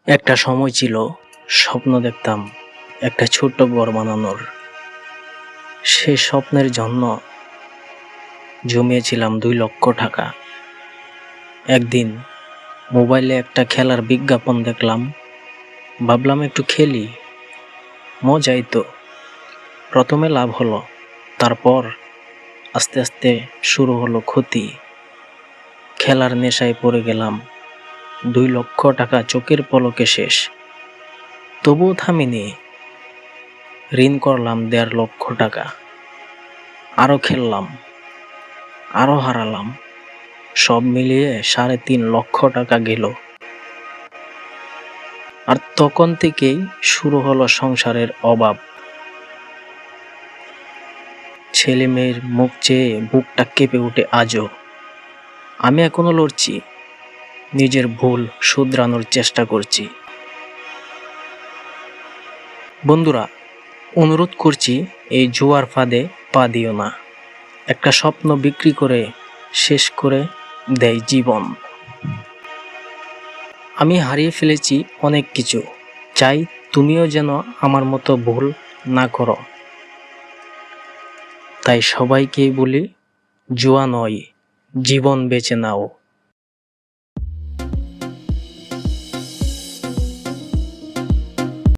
একটা সময় ছিল, স্বপ্ন দেখতাম একটা ছোট্ট ঘর বানানোর। সে স্বপ্নের জন্য জমিয়েছিলাম 2 লক্ষ টাকা। একদিন মোবাইলে একটা খেলার বিজ্ঞাপন দেখলাম, ভাবলাম একটু খেলি, মজাই তো। প্রথমে লাভ হলো, তারপর আস্তে আস্তে শুরু হলো ক্ষতি। খেলার নেশায় পড়ে গেলাম, 2 লক্ষ টাকা চোখের পলকে শেষ। তবুও থামিনি, ঋণ করলাম 1.5 লক্ষ টাকা। আরো খেললাম, আরো হারালাম, সব মিলিয়ে 3.5 লক্ষ টাকা গেল। আর তখন থেকেই শুরু হলো সংসারের অভাব। ছেলে মেয়ের মুখ চেয়ে বুকটা কেঁপে ওঠে আজও। আমি এখনো লড়ছি, নিজের ভুল শুধরানোর চেষ্টা করছি। বন্ধুরা, অনুরোধ করছি, এই জুয়ার ফাঁদে পা দিও না। একটা স্বপ্ন বিক্রি করে শেষ করে দেয় জীবন। আমি হারিয়ে ফেলেছি অনেক কিছু, চাই তুমিও যেন আমার মতো ভুল না করো। তাই সবাইকেই বলি, জুয়া নয়, জীবন বেছে নাও।